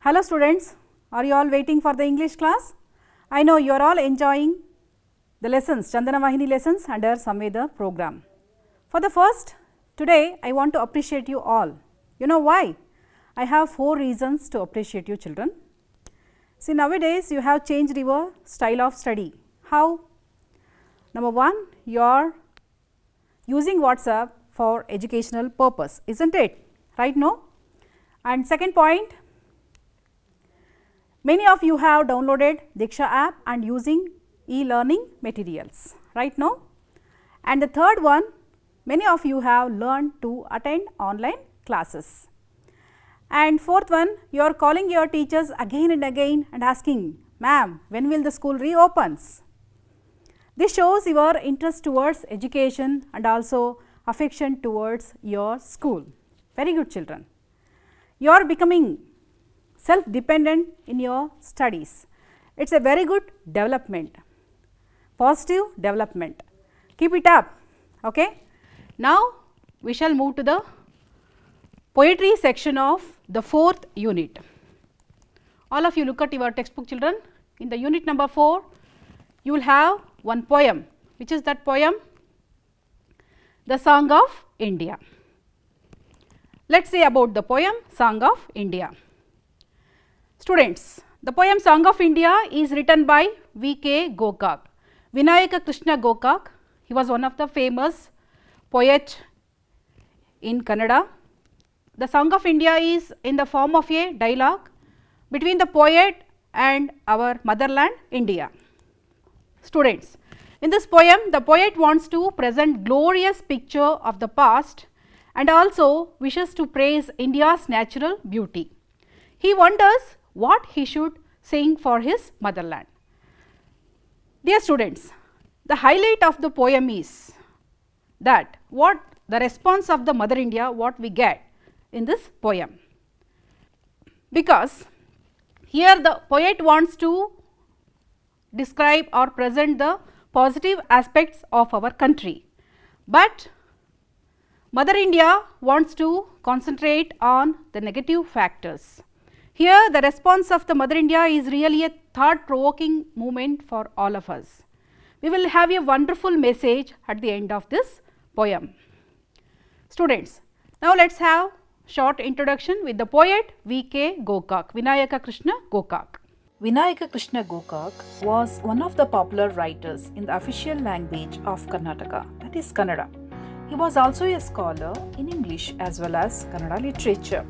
Hello students, are you all waiting for the English class? I know you are all enjoying the lessons, Chandana Vahini lessons under Samveda program. For the first, today I want to appreciate you all. You know why? I have 4 reasons to appreciate you children. See, nowadays you have changed your style of study. How? Number 1, you are using WhatsApp for educational purpose, isn't it? Right now? And second point, many of you have downloaded Diksha app and using e-learning materials right now. And the third one, many of you have learned to attend online classes. And fourth one, you are calling your teachers again and again and asking, ma'am, when will the school reopens? This shows your interest towards education and also affection towards your school. Very good children. You are becoming self-dependent in your studies. It is a very good development, positive development. Keep it up. Okay? Now, we shall move to the poetry section of the 4th unit. All of you look at your textbook children. In the unit number 4, you will have one poem. Which is that poem? The Song of India. Let us say about the poem Song of India. Students, the poem Song of India is written by V.K. Gokak. Vinayaka Krishna Gokak, he was one of the famous poet in Kannada. The Song of India is in the form of a dialogue between the poet and our motherland India. Students, in this poem, the poet wants to present glorious picture of the past and also wishes to praise India's natural beauty. He wonders what he should sing for his motherland. Dear students, the highlight of the poem is that what the response of the Mother India, what we get in this poem. Because here the poet wants to describe or present the positive aspects of our country, but Mother India wants to concentrate on the negative factors. Here the response of the Mother India is really a thought-provoking moment for all of us. We will have a wonderful message at the end of this poem. Students, now let us have short introduction with the poet V.K. Gokak, Vinayaka Krishna Gokak. Vinayaka Krishna Gokak was one of the popular writers in the official language of Karnataka, that is Kannada. He was also a scholar in English as well as Kannada literature.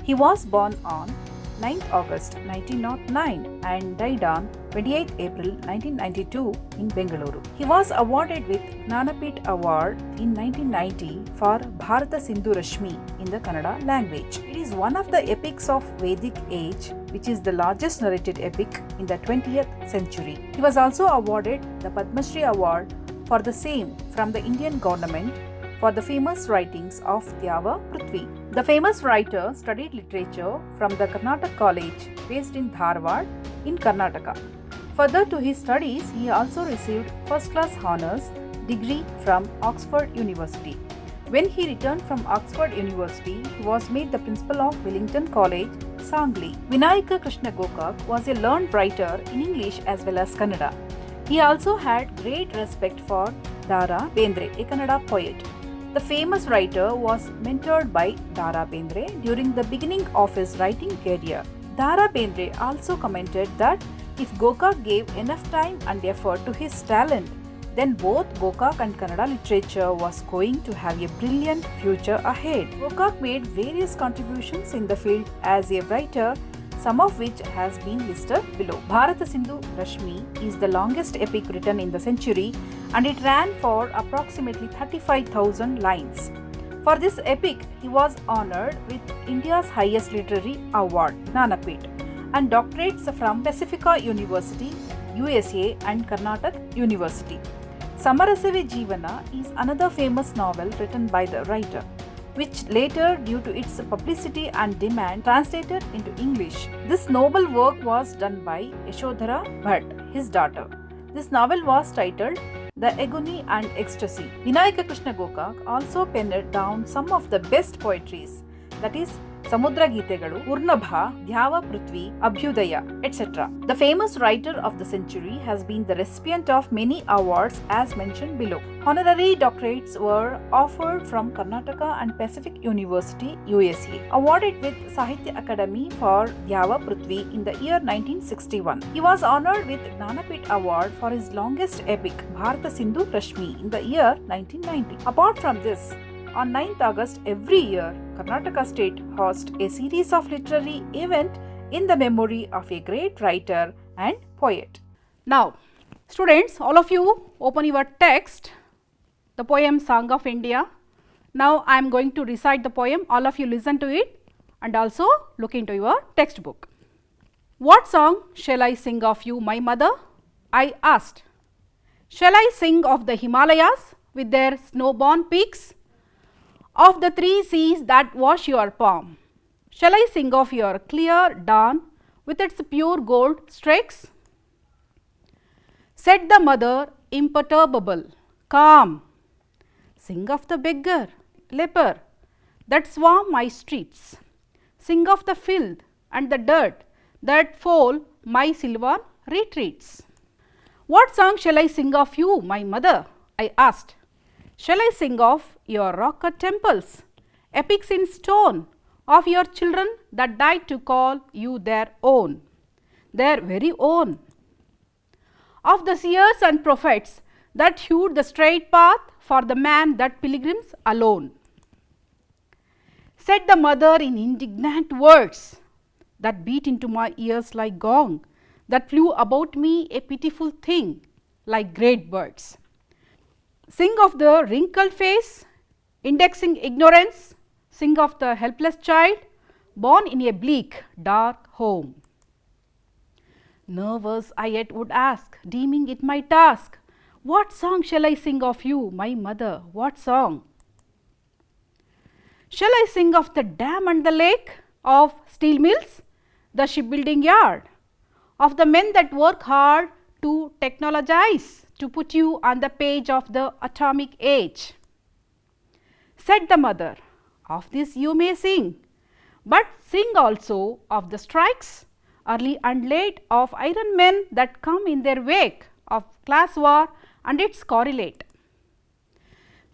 He was born on 9th August 1909 and died on 28th April 1992 in Bengaluru. He was awarded with Jnanapith Award in 1990 for Bharata Sindhu Rashmi in the Kannada language. It is one of the epics of Vedic age, which is the largest narrated epic in the 20th century. He was also awarded the Padma Shri Award for the same from the Indian government for the famous writings of Tyava Prithvi. The famous writer studied literature from the Karnataka College based in Dharwad in Karnataka. Further to his studies, he also received first class honours degree from Oxford University. When he returned from Oxford University, he was made the principal of Wellington College, Sangli. Vinayaka Krishna Gokak was a learned writer in English as well as Kannada. He also had great respect for Dara Bendre, a Kannada poet. The famous writer was mentored by Dara Bendre during the beginning of his writing career. Dara Bendre also commented that if Gokak gave enough time and effort to his talent, then both Gokak and Kannada literature was going to have a brilliant future ahead. Gokak made various contributions in the field as a writer, some of which has been listed below. Bharata Sindhu Rashmi is the longest epic written in the century and it ran for approximately 35,000 lines. For this epic, he was honoured with India's highest literary award, Jnanapith, and doctorates from Pacifica University, USA and Karnataka University. Samarasave Jeevana is another famous novel written by the writer, which later, due to its publicity and demand, translated into English. This noble work was done by Yashodhara Bhatt, his daughter. This novel was titled The Agony and Ecstasy. Vinayaka Krishna Gokak also penned down some of the best poetries, that is ಸಮುದ್ರ ಗೀತೆಗಳು, ಉರ್ನಭ, ದ್ಯಾವ ಪೃಥ್ವಿ, ಅಭ್ಯುದಯ, etc. The famous writer of the century has been the recipient of many awards as mentioned below. Honorary doctorates were offered from Karnataka and Pacific University, USA. Awarded with Sahitya Academy for Dhyava Prithvi in the year 1961. He was honored with Gnanapith Award for his longest epic, Bharata Sindhu Rashmi, in the year 1990. Apart from this, on 9th August every year, Karnataka State hosts a series of literary event in the memory of a great writer and poet. Now, students, all of you open your text, the poem Song of India. Now, I am going to recite the poem. All of you listen to it and also look into your textbook. What song shall I sing of you, my mother? I asked. Shall I sing of the Himalayas with their snow-born peaks? Of the three seas that wash your palm? Shall I sing of your clear dawn with its pure gold streaks? Said the mother, imperturbable, calm. Sing of the beggar, leper, that swarm my streets. Sing of the filth and the dirt that foul my sylvan retreats. What song shall I sing of you, my mother? I asked. Shall I sing of your rock-cut temples, epics in stone, of your children that died to call you their own, their very own? Of the seers and prophets that hewed the straight path for the man that pilgrims alone? Said the mother in indignant words that beat into my ears like gong, that flew about me a pitiful thing like great birds. Sing of the wrinkled face, indexing ignorance. Sing of the helpless child born in a bleak, dark home. Nervous I yet would ask, deeming it my task, what song shall I sing of you, my mother? What song? Shall I sing of the dam and the lake, of steel mills, the shipbuilding yard, of the men that work hard to technologize, to put you on the page of the atomic age? Said the mother, of this you may sing, but sing also of the strikes, early and late, of iron men that come in their wake, of class war and its correlate.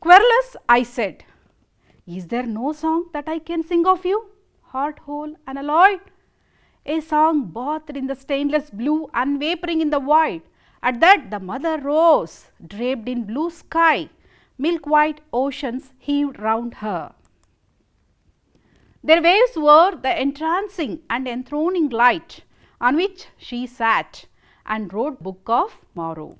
Querulous I said, is there no song that I can sing of you, heart whole and alloyed? A song bathed in the stainless blue and vaporing in the void. At that the mother rose, draped in blue sky, milk-white oceans heaved round her. Their waves were the entrancing and enthroning light on which she sat and wrote book of morrow.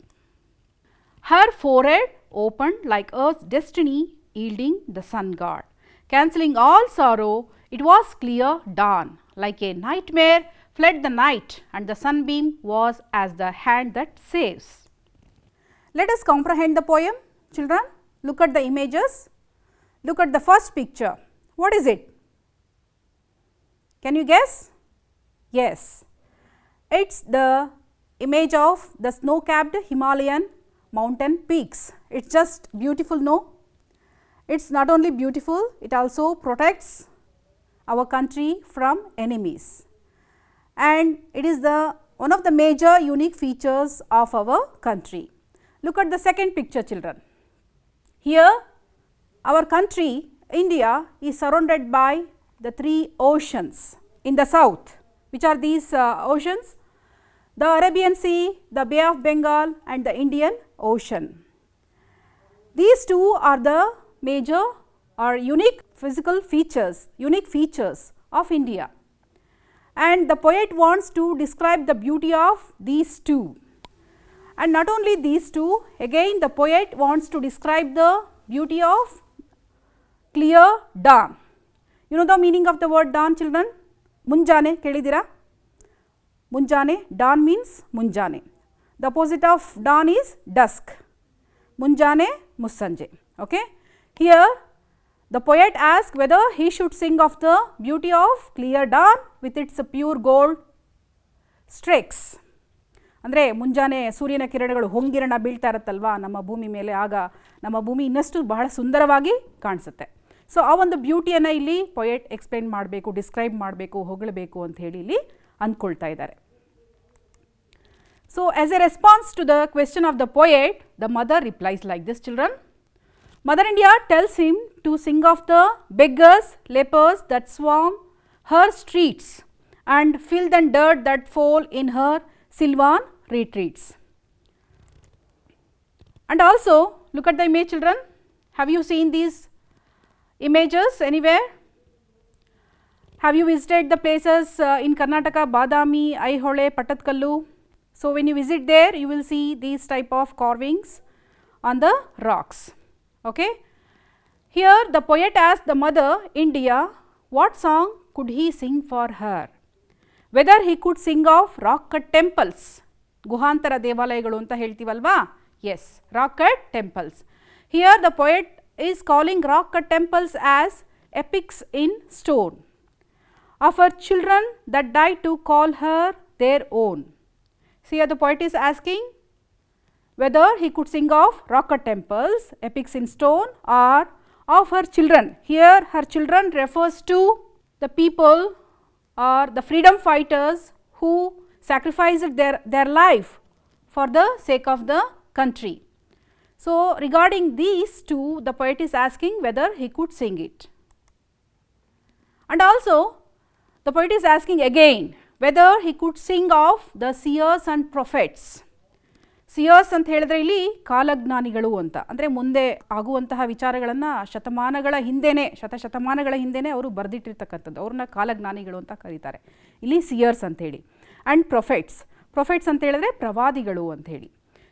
Her forehead opened like earth's destiny, yielding the sun god. Cancelling all sorrow, it was clear dawn. Like a nightmare fled the night, and the sunbeam was as the hand that saves. Let us comprehend the poem, children. Look at the images. Look at the first picture. What is it? Can you guess? Yes, it's the image of the snow-capped Himalayan mountain peaks. It's just beautiful, no? It's not only beautiful, it also protects our country from enemies, and it is one of the major unique features of our country. Look at the second picture, children. Here our country, India, is surrounded by the three oceans in the south. Which are these oceans? The Arabian Sea, the Bay of Bengal and the Indian Ocean. These two are the major or unique physical features, unique features of India, and the poet wants to describe the beauty of these two. And not only these two, again the poet wants to describe the beauty of clear dawn. You know the meaning of the word dawn, children? Munjane, kelidira? Munjane, dawn means munjane. The opposite of dawn is dusk. Munjane, musanje. Okay? Here the poet asks whether he should sing of the beauty of clear dawn with its pure gold streaks. ಅಂದರೆ ಮುಂಜಾನೆ ಸೂರ್ಯನ ಕಿರಣಗಳು ಹೊಂಗಿರಣ ಬೀಳ್ತಾ ಇರುತ್ತಲ್ವಾ ನಮ್ಮ ಭೂಮಿ ಮೇಲೆ, ಆಗ ನಮ್ಮ ಭೂಮಿ ಇನ್ನಷ್ಟು ಬಹಳ ಸುಂದರವಾಗಿ ಕಾಣಿಸುತ್ತೆ. ಸೊ ಆ ಒಂದು ಬ್ಯೂಟಿಯನ್ನು ಇಲ್ಲಿ ಪೊಯೆಟ್ ಎಕ್ಸ್ಪ್ಲೇನ್ ಮಾಡಬೇಕು, ಡಿಸ್ಕ್ರೈಬ್ ಮಾಡಬೇಕು, ಹೊಗಳಬೇಕು ಅಂತ ಹೇಳಿ ಇಲ್ಲಿ ಅಂದ್ಕೊಳ್ತಾ ಇದ್ದಾರೆ. So as a response to the question of the poet, the mother replies like this children. Mother India tells him to sing of the beggars, lepers that swarm her streets and filth and dirt that fall in her sylvan retreats. And also look at the image, children. Have you seen these images anywhere? Have you visited the places in Karnataka, Badami, Aihole, Patatkallu? So when you visit there, you will see these type of carvings on the rocks. Okay. Here the poet asked the mother India what song could he sing for her, whether he could sing of rock cut temples, ಗುಹಾಂತರ ದೇವಾಲಯಗಳು ಅಂತ ಹೇಳ್ತೀವಲ್ವಾ, yes, rock cut temples. Here the poet is calling rock cut temples as epics in stone of her children that died to call her their own. See, here the poet is asking whether he could sing of rock cut temples, epics in stone, or of her children. Here her children refers to the people or the freedom fighters who sacrificed their life for the sake of the country. So regarding these two, the poet is asking whether he could sing it. And also the poet is asking again whether he could sing of the seers and prophets. Sears ಅಂತ ಹೇಳಿದ್ರೆ ಇಲ್ಲಿ ಕಾಲಜ್ಞಾನಿಗಳು ಅಂತ, ಅಂದರೆ ಮುಂದೆ ಆಗುವಂತಹ ವಿಚಾರಗಳನ್ನು ಶತಶತಮಾನಗಳ ಹಿಂದೆನೇ ಅವರು ಬರೆದಿಟ್ಟಿರ್ತಕ್ಕಂಥದ್ದು, ಅವ್ರನ್ನ ಕಾಲಜ್ಞಾನಿಗಳು ಅಂತ ಕರೀತಾರೆ ಇಲ್ಲಿ ಸಿಯರ್ಸ್ ಅಂಥೇಳಿ. ಆ್ಯಂಡ್ ಪ್ರೊಫೆಟ್ಸ್ ಅಂತ ಹೇಳಿದ್ರೆ ಪ್ರವಾದಿಗಳು ಅಂಥೇಳಿ.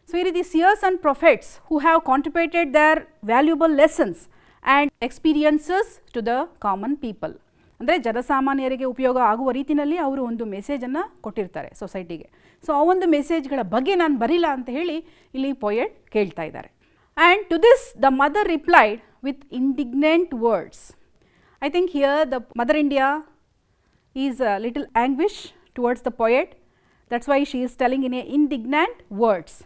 ಸೊ ಈ ರೀತಿ seers and prophets who have contributed their valuable lessons and experiences to the common people. ಅಂದರೆ ಜನಸಾಮಾನ್ಯರಿಗೆ ಉಪಯೋಗ ಆಗುವ ರೀತಿಯಲ್ಲಿ ಅವರು ಒಂದು ಮೆಸೇಜನ್ನು ಕೊಟ್ಟಿರ್ತಾರೆ ಸೊಸೈಟಿಗೆ. ಸೊ ಆ ಒಂದು ಮೆಸೇಜ್ಗಳ ಬಗ್ಗೆ ನಾನು ಬರಿಲ್ಲ ಅಂತ ಹೇಳಿ ಇಲ್ಲಿ ಪೊಯೆಟ್ ಕೇಳ್ತಾ ಇದ್ದಾರೆ. And to this the mother replied with indignant words. I think here the mother India is a little anguish towards the poet. That's why she is telling in a indignant words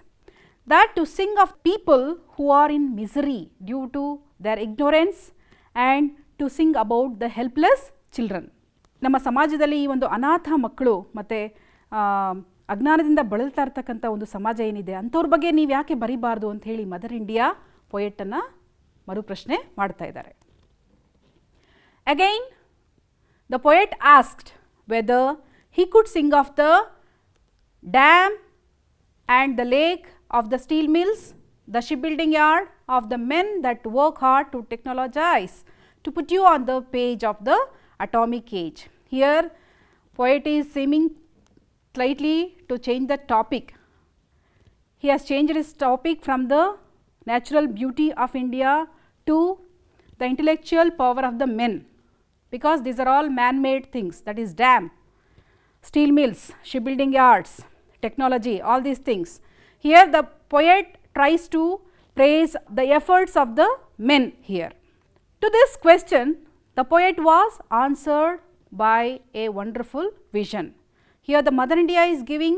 that to sing of people who are in misery due to their ignorance and to sing about the helpless children. ನಮ್ಮ ಸಮಾಜದಲ್ಲಿ ಈ ಒಂದು ಅನಾಥ ಮಕ್ಕಳು ಮತ್ತು ಅಜ್ಞಾನದಿಂದ ಬಳಲ್ತಾ ಇರ್ತಕ್ಕಂಥ ಒಂದು ಸಮಾಜ ಏನಿದೆ ಅಂಥವ್ರ ಬಗ್ಗೆ ನೀವು ಯಾಕೆ ಬರಿಬಾರ್ದು ಅಂತ ಹೇಳಿ ಮದರ್ ಇಂಡಿಯಾ ಪೊಯೆಟನ್ನು ಮರುಪ್ರಶ್ನೆ ಮಾಡ್ತಾ ಇದ್ದಾರೆ. Again the poet asked whether he could sing of the dam and the lake, of the steel mills, the shipbuilding yard, of the men that work hard to technologize, to put you on the page of the atomic age. Here poet is seeming slightly to change the topic. He has changed his topic from the natural beauty of India to the intellectual power of the men, because these are all man-made things, that is dam, steel mills, shipbuilding yards, technology, all these things. Here the poet tries to praise the efforts of the men here. To this question, the poet was answered by a wonderful vision. Here the Mother India is giving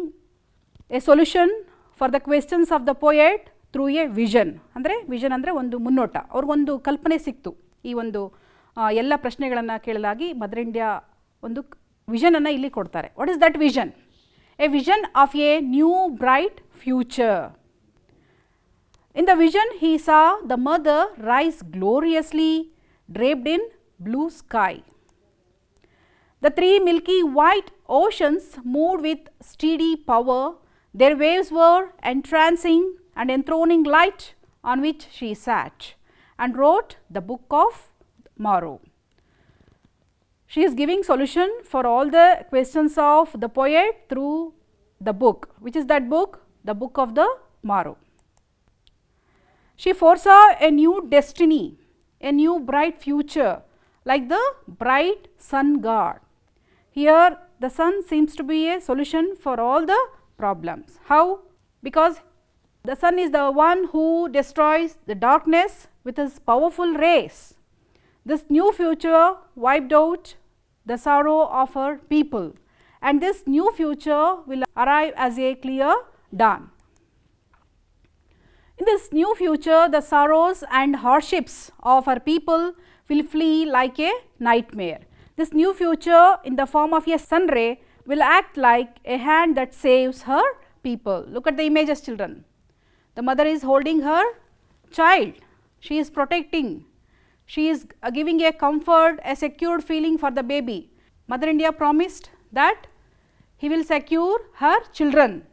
a solution for the questions of the poet through a vision. ಅಂದರೆ vision ಅಂದರೆ ಒಂದು ಮುನ್ನೋಟ, ಅವ್ರಿಗೊಂದು ಕಲ್ಪನೆ ಸಿಕ್ತು. ಈ ಒಂದು ಎಲ್ಲ ಪ್ರಶ್ನೆಗಳನ್ನು ಕೇಳಲಾಗಿ ಮದರ್ ಇಂಡಿಯಾ ಒಂದು ವಿಷನನ್ನು ಇಲ್ಲಿ ಕೊಡ್ತಾರೆ. What is that vision? A vision of a new bright future. In the vision he saw the mother rise gloriously draped in blue sky. The three milky white oceans moved with steady power. Their waves were entrancing and enthroning light on which she sat and wrote the book of morrow. She is giving solution for all the questions of the poet through the book. Which is that book? The book of the morrow. She foresaw a new destiny, a new bright future, like the bright sun god. Here the sun seems to be a solution for all the problems. How? Because the sun is the one who destroys the darkness with his powerful rays. This new future wiped out the sorrow of her people, and this new future will arrive as a clear dawn. In this new future, the sorrows and hardships of our people will flee like a nightmare. This new future in the form of a sun ray will act like a hand that saves her people. Look at the images, children. The mother is holding her child, she is protecting, she is giving a comfort, a secured feeling for the baby. Mother India promised that he will secure her children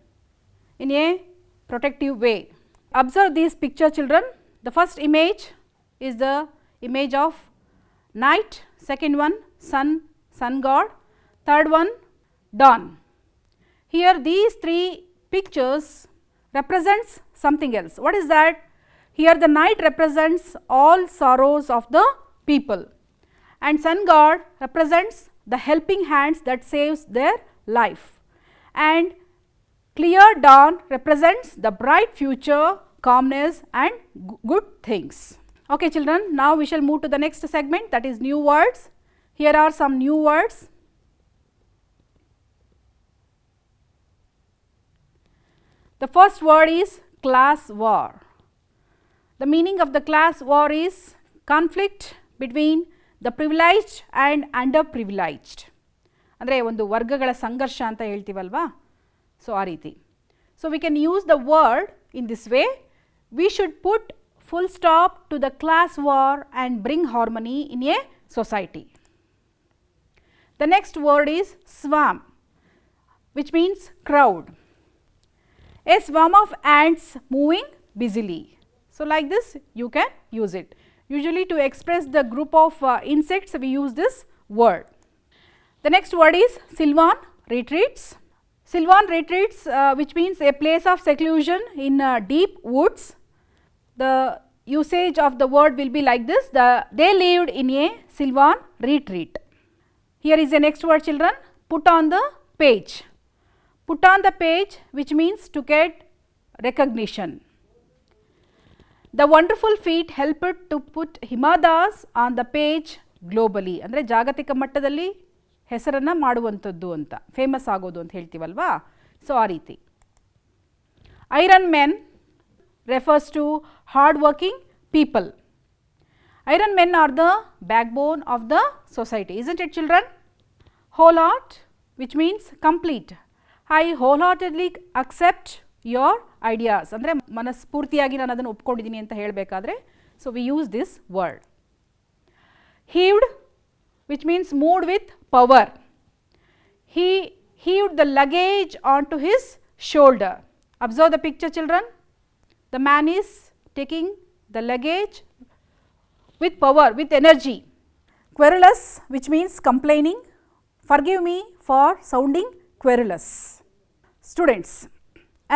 in a protective way. Observe these picture, children. The first image is the image of night, second one sun god, third one dawn. Here these three pictures represents something else. What is that? Here the night represents all sorrows of the people, and sun god represents the helping hands that saves their life, and clear dawn represents the bright future, calmness and good things. Okay, children, now we shall move to the next segment, that is new words. Here are some new words. The first word is class war. The meaning of the class war is conflict between the privileged and underprivileged. ಅಂದರೆ ಒಂದು ವರ್ಗಗಳ ಸಂಘರ್ಷ ಅಂತ ಹೇಳ್ತೀವಲ್ವಾ, so ಆ ರೀತಿ. So we can use the word in this way. We should put full stop to the class war and bring harmony in a society. The next word is swarm, which means crowd. A swarm of ants moving busily. So like this you can use it. Usually to express the group of insects we use this word. The next word is Sylvan retreats. Sylvan retreats, which means a place of seclusion in deep woods. The usage of the word will be like this: they lived in a Sylvan retreat. Here is the next word, children. Put on the page. Put on the page, which means to get recognition. The wonderful feat helped to put Himadas on the page globally. ಅಂದರೆ ಜಾಗತಿಕ ಮಟ್ಟದಲ್ಲಿ ಹೆಸರನ್ನು ಮಾಡುವಂಥದ್ದು ಅಂತ, famous ಆಗೋದು ಅಂತ ಹೇಳ್ತೀವಲ್ವಾ, so ಆ ರೀತಿ. Iron men refers to hard working people. Iron men are the backbone of the society, isn't it, children? Wholeheart, which means complete. I wholeheartedly accept your ideas. ಅಂದರೆ ಮನಸ್ಫೂರ್ತಿಯಾಗಿ ನಾನು ಅದನ್ನು ಒಪ್ಕೊಂಡಿದ್ದೀನಿ ಅಂತ ಹೇಳಬೇಕಾದ್ರೆ, so we use this word. Heaved, which means moved with power. He heaved the luggage onto his shoulder. Observe the picture, children. The man is taking the luggage with power, with energy. Querulous, which means complaining. Forgive me for sounding querulous. Students,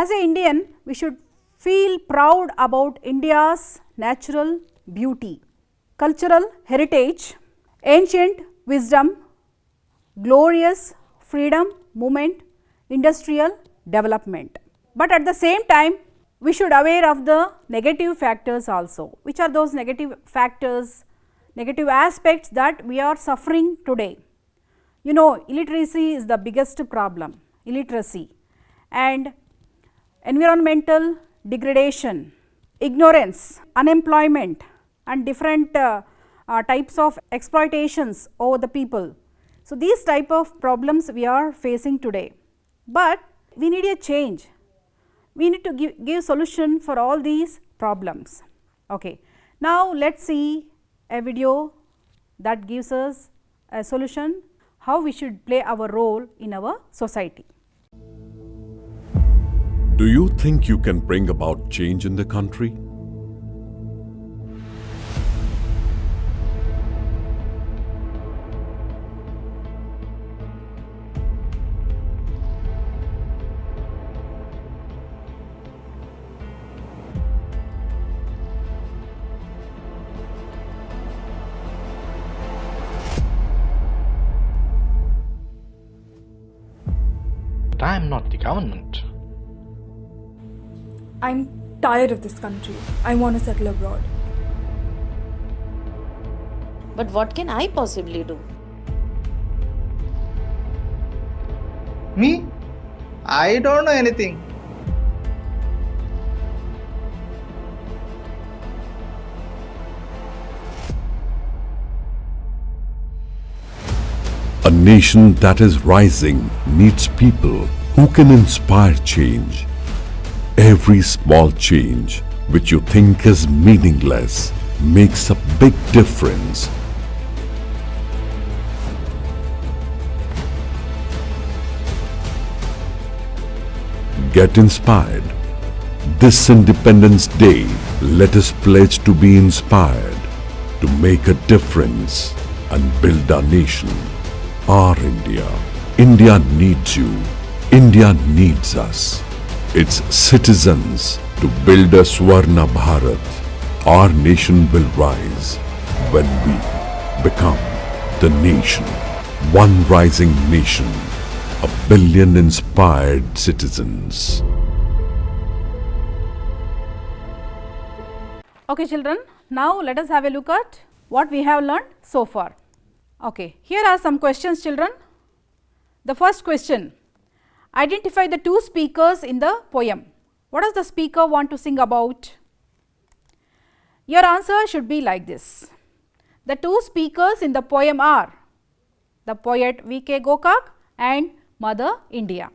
as an Indian, we should feel proud about India's natural beauty, cultural heritage, ancient wisdom, glorious freedom movement, industrial development. But at the same time, we should aware of the negative factors also. Which are those negative factors, negative aspects that we are suffering today? You know, illiteracy is the biggest problem, illiteracy, and environmental degradation, ignorance, unemployment and different types of exploitations over the people. So these type of problems we are facing today, but we need a change. We need to give solution for all these problems. Okay. Now let's see a video that gives us a solution how we should play our role in our society. Do you think you can bring about change in the country? But I am not the government. I'm tired of this country. I want to settle abroad. But what can I possibly do? Me? I don't know anything. A nation that is rising needs people who can inspire change. Every small change which you think is meaningless makes a big difference. Get inspired. This Independence Day, let us pledge to be inspired, to make a difference and build our nation, our India. India needs you. India needs us, its citizens, to build a Swarna Bharat. Our nation will rise when we become the nation. One rising nation, a billion inspired citizens. Okay children, now let us have a look at what we have learned so far. Okay, here are some questions children. The first question, identify the two speakers in the poem. What does the speaker want to sing about? Your answer should be like this. The two speakers in the poem are the poet V.K. Gokak and Mother India.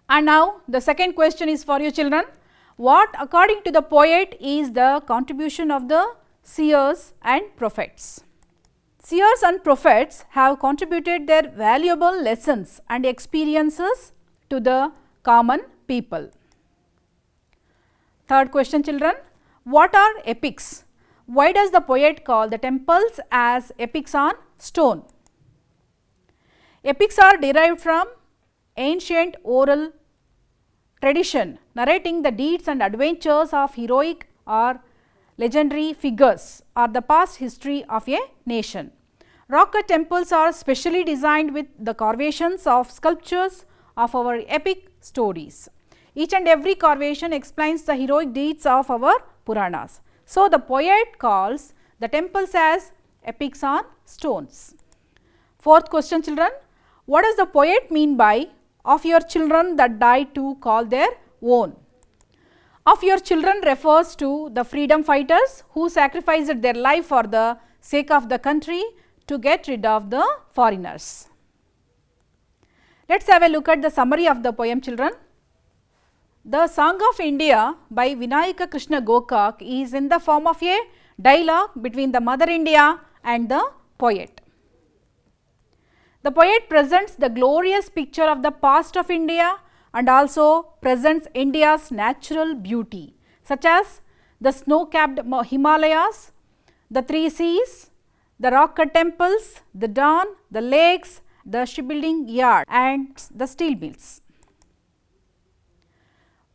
And now the second question is for you children. What according to the poet is the contribution of the seers and prophets? Seers and prophets have contributed their valuable lessons and experiences to the common people. Third question children, what are epics? Why does the poet call the temples as epics on stone? Epics are derived from ancient oral tradition narrating the deeds and adventures of heroic or legendary figures or the past history of a nation. Rock cut temples are specially designed with the carvations of sculptures of our epic stories. Each and every carvation explains the heroic deeds of our Puranas. So, the poet calls the temples as epics on stones. Fourth question children, what does the poet mean by of your children that died to call their own? Of your children refers to the freedom fighters who sacrificed their life for the sake of the country to get rid of the foreigners. Let us have a look at the summary of the poem children. The Song of India by Vinayaka Krishna Gokak is in the form of a dialogue between the Mother India and the poet. The poet presents the glorious picture of the past of India and also presents India's natural beauty such as the snow-capped Himalayas, the three seas, the rock-cut temples, the dawn, the lakes, the shipbuilding yard and the steel mills.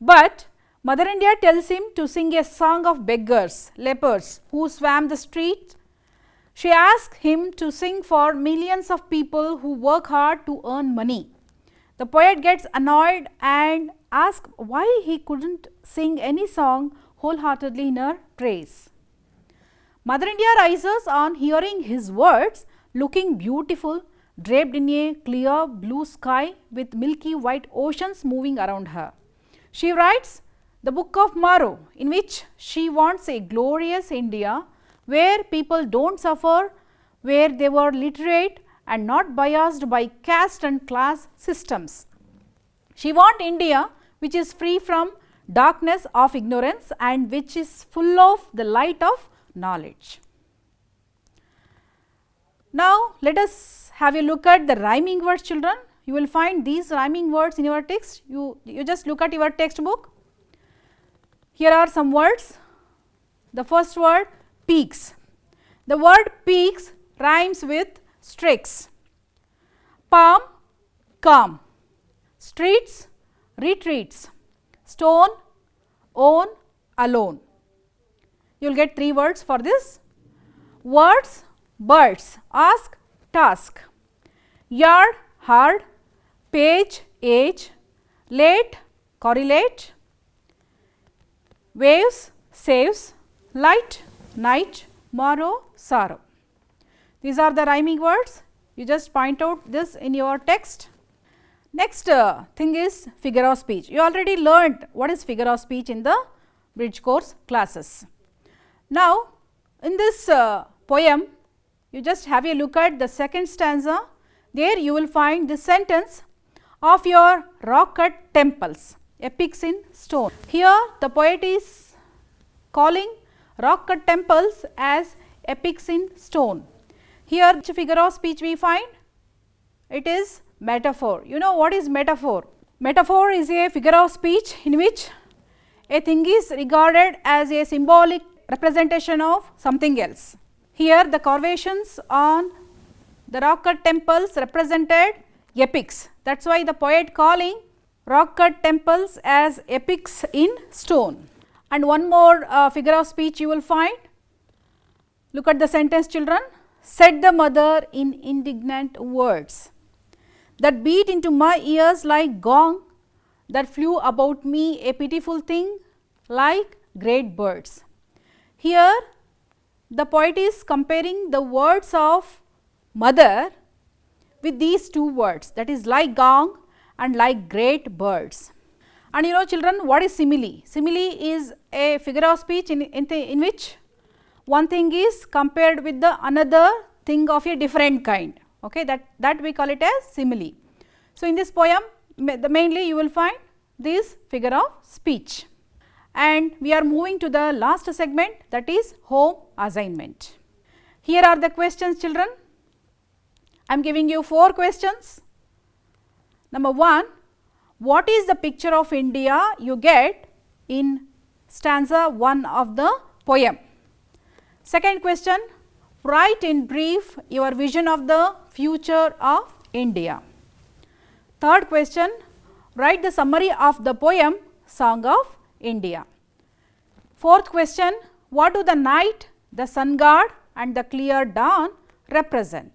But Mother India tells him to sing a song of beggars, lepers who swam the streets. She asks him to sing for millions of people who work hard to earn money. The poet gets annoyed and asks why he couldn't sing any song wholeheartedly in her praise. Mother India rises on hearing his words, looking beautiful, draped in a clear blue sky with milky white oceans moving around her. She writes the Book of Morrow, in which she wants a glorious India where people don't suffer, where they were literate and not biased by caste and class systems. She wants India which is free from darkness of ignorance and which is full of the light of knowledge. Now, let us have a look at the rhyming words children. You will find these rhyming words in your text. You just look at your textbook. Here are some words. The first word peaks. The word peaks rhymes with streaks. Palm, calm. Streets, retreats. Stone, own, alone. You will get three words for this. Words, birds, ask, task. Yard, hard. Page, age. Late, correlate. Waves, saves. Light, night. Morrow, sorrow. These are the rhyming words. You just point out this in your text. Next thing is figure of speech. You already learned what is figure of speech in the bridge course classes. Now, in this poem, you just have a look at the second stanza. There you will find this sentence of your rock cut temples, epics in stone. Here the poet is calling rock cut temples as epics in stone. Here which figure of speech we find? It is metaphor. You know what is metaphor? Metaphor is a figure of speech in which a thing is regarded as a symbolic representation of something else. Here the carvations on the rock cut temples represented epics. That is why the poet calling rock cut temples as epics in stone. And one more figure of speech you will find. Look at the sentence, children. Said the mother in indignant words that beat into my ears like gong, that flew about me a pitiful thing like great birds. Here the poet is comparing the words of mother with these two words, that is like gong and like great birds. And you know children, what is simile? Simile is a figure of speech in which one thing is compared with the another thing of a different kind, okay, that we call it as simile. So in this poem mainly you will find this figure of speech. And we are moving to the last segment, that is home assignment. Here are the questions, children. I am giving you 4 questions. Number 1, what is the picture of India you get in stanza 1 of the poem? Second question, write in brief your vision of the future of India. Third question, write the summary of the poem Song of India. Fourth question, what do the night, the sun god and the clear dawn represent?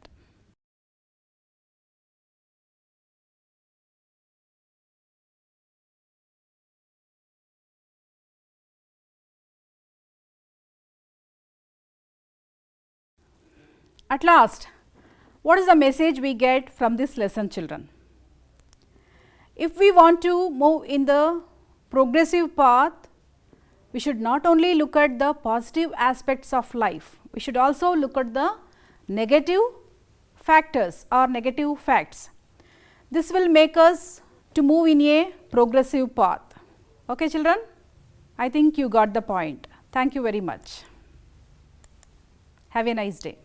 At last, what is the message we get from this lesson, children? If we want to move in the progressive path, we should not only look at the positive aspects of life, we should also look at the negative factors or negative facts. This will make us to move in a progressive path. Okay, children? I think you got the point. Thank you very much. Have a nice day.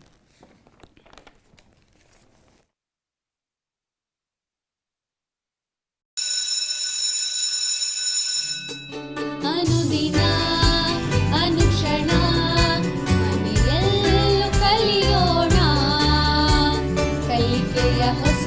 ಅನುದಿನ ಅನುಕ್ಷಣ ಮನೆಯಲ್ಲೂ ಕಲಿಯೋಣ ಕಲಿಕೆಯ ಹೊಸ